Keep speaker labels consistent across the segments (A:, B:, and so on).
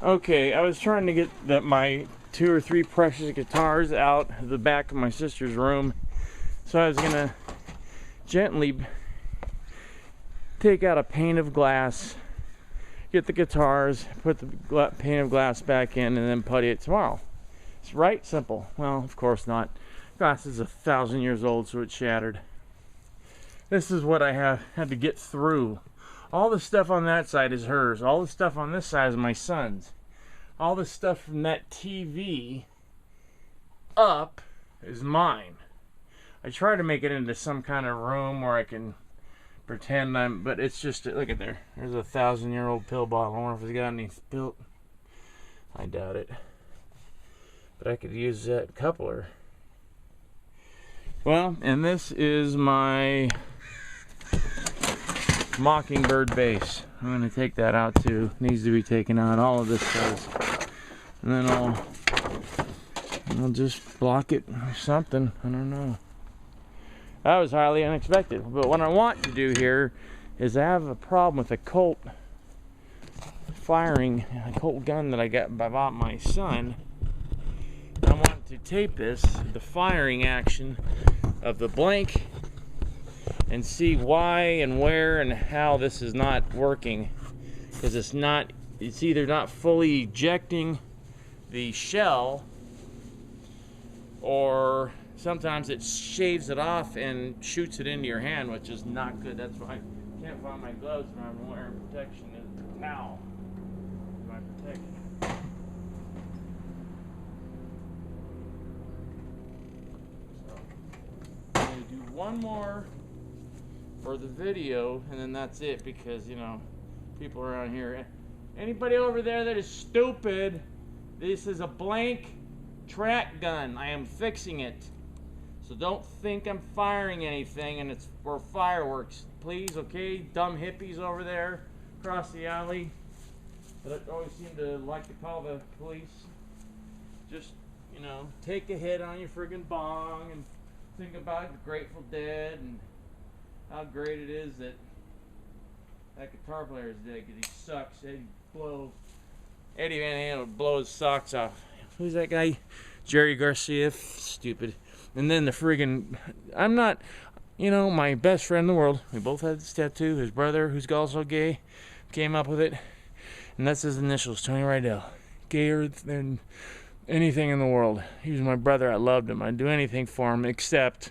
A: Okay, I was trying to get my 2 or 3 precious guitars out of the back of my sister's room. So I was gonna gently take out a pane of glass, get the guitars, put the pane of glass back in, and then putty it tomorrow. It's right simple. Well, of course not. Glass is 1,000 years old, so it's shattered. This is what I had to get through. All the stuff on that side is hers. All the stuff on this side is my son's. All the stuff from that TV up is mine. I try to make it into some kind of room where I can pretend but it's just, look at there. There's a 1,000-year-old pill bottle. I wonder if it's got any pill. I doubt it. But I could use that coupler. Well, and this is my Mockingbird bass. I'm going to take that out too. Needs to be taken out. All of this does. And then I'll just block it or something. I don't know. That was highly unexpected. But what I want to do here is I have a problem with a Colt firing, a Colt gun that I bought my son. I want to tape this, the firing action of the blank, and see why and where and how this is not working, because it's either not fully ejecting the shell, or sometimes it shaves it off and shoots it into your hand, which is not good. That's why I can't find my gloves when I'm wearing protection. Is the towel my protection. So I'm gonna do one more for the video, and then that's it, because you know, people around here, anybody over there that is stupid, this is a blank track gun. I am fixing it, so don't think I'm firing anything and it's for fireworks, please. Okay, dumb hippies over there across the alley that always seem to like to call the police. Just, you know, take a hit on your friggin' bong and think about the Grateful Dead and how great it is that guitar player is dead, because he sucks. Eddie Van Halen would blow his socks off. Who's that guy? Jerry Garcia. Stupid. And then the friggin', I'm not, you know, my best friend in the world, we both had this tattoo. His brother, who's also gay, came up with it, and that's his initials, Tony Rydell. Gayer than anything in the world. He was my brother. I loved him. I'd do anything for him, except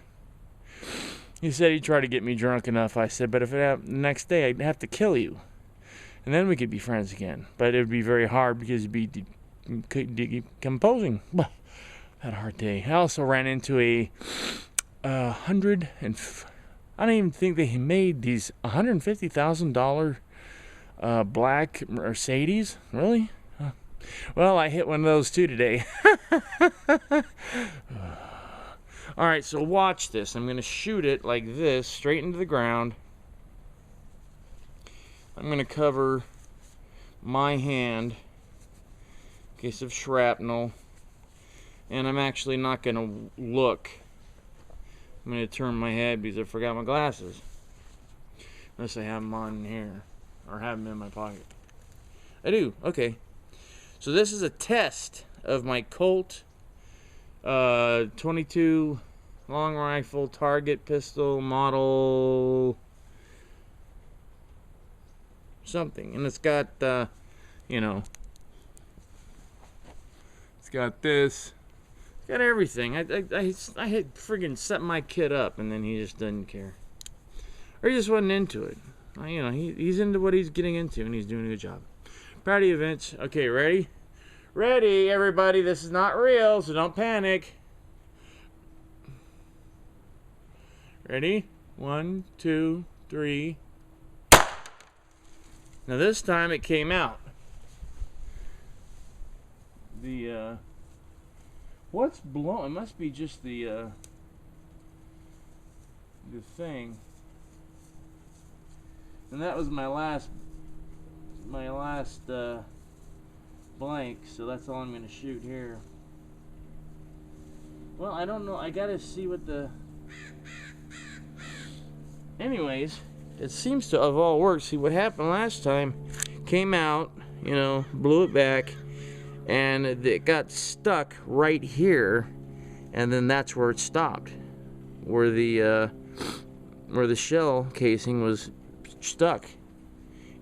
A: he said he'd try to get me drunk enough. I said, but if it happened the next day, I'd have to kill you, and then we could be friends again. But it would be very hard, because you'd be decomposing. Had a hard day. I also ran into I don't even think they made these $150,000 black Mercedes. Really? Well, I hit one of those too today. Alright, so watch this. I'm going to shoot it like this, straight into the ground. I'm going to cover my hand in case of shrapnel. And I'm actually not going to look. I'm going to turn my head because I forgot my glasses. Unless I have them on here, or have them in my pocket. I do. Okay. So this is a test of my Colt 22 long rifle target pistol model something. And it's got, you know, it's got this. Got everything. I had friggin' set my kid up, and then he just didn't care, or he just wasn't into it. You know, he's into what he's getting into, and he's doing a good job. Proud of you, Vince. Okay, ready? Ready, everybody. This is not real, so don't panic. Ready? 1, 2, 3. Now this time it came out. The what's blown? It must be just the thing. And that was my last blank, so that's all I'm gonna shoot here. Well, I don't know. I gotta see what the. Anyways, it seems to have all worked. See what happened last time? Came out, you know, blew it back, and it got stuck right here, and then that's where it stopped, where the shell casing was stuck.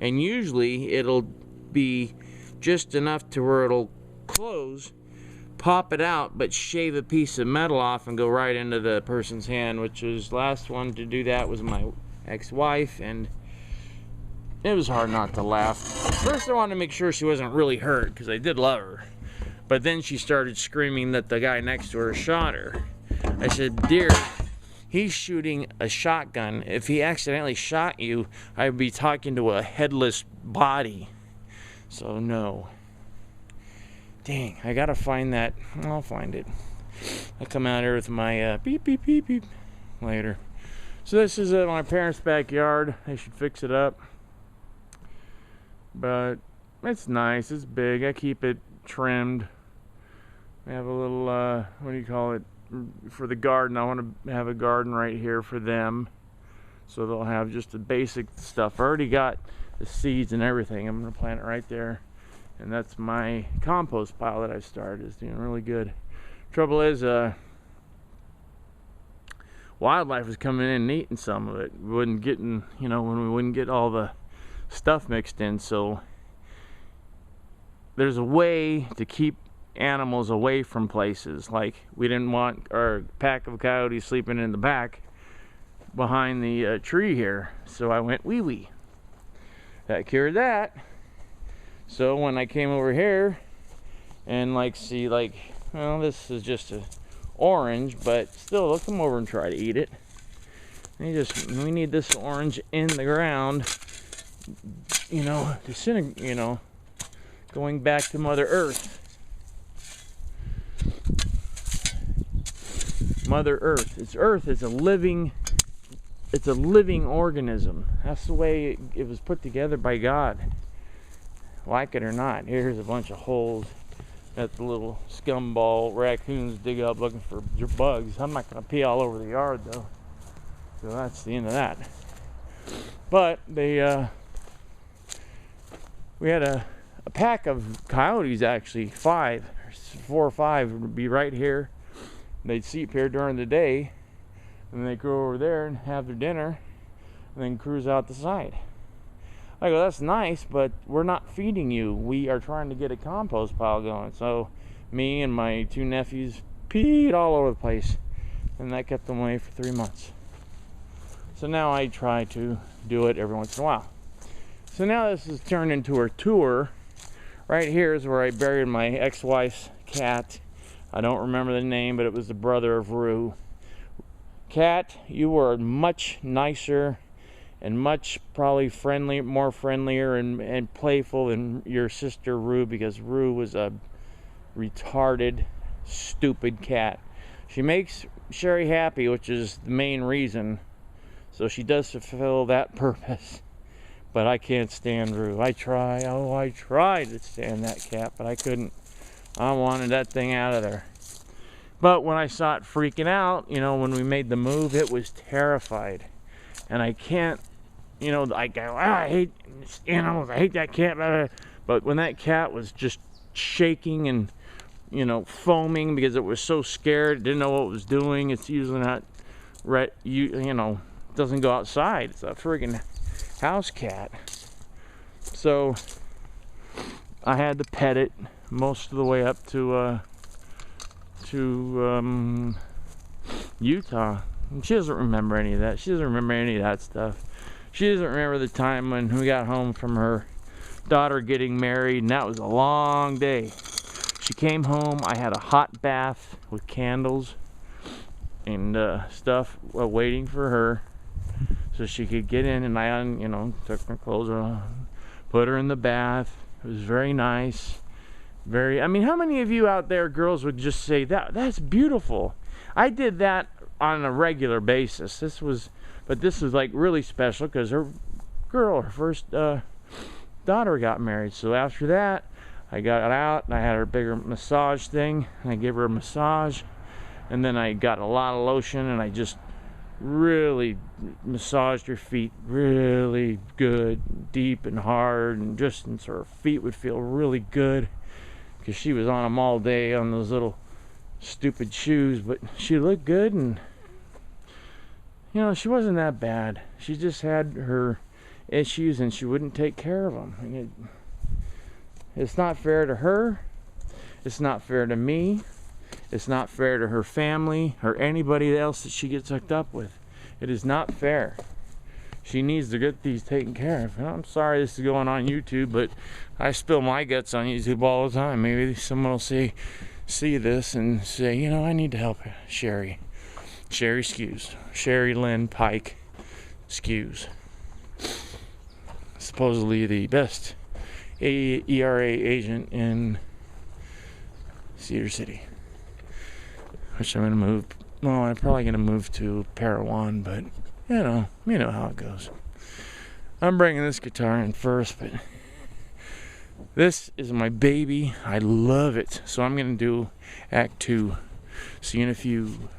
A: And usually it'll be just enough to where it'll close, pop it out, but shave a piece of metal off and go right into the person's hand, which was last one to do that was my ex-wife, and it was hard not to laugh. First I wanted to make sure she wasn't really hurt, because I did love her, but then she started screaming that the guy next to her shot her. I said, dear, he's shooting a shotgun. If he accidentally shot you, I'd be talking to a headless body. So no. Dang, I gotta find that. I'll find it. I'll come out here with my beep beep beep beep later. So this is my parents' backyard. They should fix it up, but it's nice. It's big. I keep it trimmed. I have a little what do you call it, for the garden. I want to have a garden right here for them, so they'll have just the basic stuff. I already got the seeds and everything. I'm gonna plant it right there. And that's my compost pile that I started. It's doing really good. Trouble is, wildlife was coming in and eating some of it. We wouldn't getting, you know, when we wouldn't get all the stuff mixed in. So there's a way to keep animals away from places. Like, we didn't want our pack of coyotes sleeping in the back behind the tree here. So I went wee-wee. That cured that. So when I came over here and see, well, this is just a orange, but still, they'll come over and try to eat it. We need this orange in the ground, you know, going back to Mother Earth. Mother Earth. Earth is a living organism. That's the way it was put together by God. Like it or not. Here's a bunch of holes that the little scumball raccoons dig up looking for bugs. I'm not going to pee all over the yard though. So that's the end of that. But we had a pack of coyotes, actually, 4 or 5 would be right here. They'd sleep here during the day, and they'd go over there and have their dinner, and then cruise out the side. I go, that's nice, but we're not feeding you. We are trying to get a compost pile going. So me and my 2 nephews peed all over the place, and that kept them away for 3 months. So now I try to do it every once in a while. So now this has turned into a tour. Right here is where I buried my ex-wife's cat. I don't remember the name, but it was the brother of Rue. Cat, you were much nicer and much probably more friendlier and playful than your sister Rue, because Rue was a retarded, stupid cat. She makes Sherry happy, which is the main reason, so she does fulfill that purpose. But I can't stand Rue. I tried to stand that cat, but I couldn't. I wanted that thing out of there. But when I saw it freaking out, you know, when we made the move, it was terrified. And I can't, you know, I go, I hate animals, I hate that cat. But when that cat was just shaking and, you know, foaming because it was so scared, didn't know what it was doing. It's usually not, you know, doesn't go outside. It's a friggin' house cat. So I had to pet it most of the way up to Utah. And she doesn't remember any of that. She doesn't remember any of that stuff. She doesn't remember the time when we got home from her daughter getting married, and that was a long day. She came home. I had a hot bath with candles and stuff waiting for her, so she could get in. And I, you know, took her clothes on, put her in the bath. It was very nice. I mean, how many of you out there, girls, would just say that's beautiful? I did that on a regular basis. This was like really special because her first daughter got married. So after that, I got out and I had her bigger massage thing, and I gave her a massage, and then I got a lot of lotion and I just really massaged her feet really good, deep and hard, and just so her feet would feel really good, because she was on them all day on those little stupid shoes. But she looked good, and you know, she wasn't that bad. She just had her issues, and she wouldn't take care of them. And it's not fair to her. It's not fair to me. It's not fair to her family or anybody else that she gets hooked up with. It is not fair. She needs to get these taken care of. And I'm sorry this is going on YouTube, but I spill my guts on YouTube all the time. Maybe someone will see this and say, you know, I need to help Sherry Skewes. Sherry Lynn Pike Skewes. Supposedly the best ERA agent in Cedar City. Which I'm gonna move. Well, I'm probably gonna move to Parowan, but you know how it goes. I'm bringing this guitar in first, but this is my baby. I love it. So I'm gonna do Act 2. See you in a few.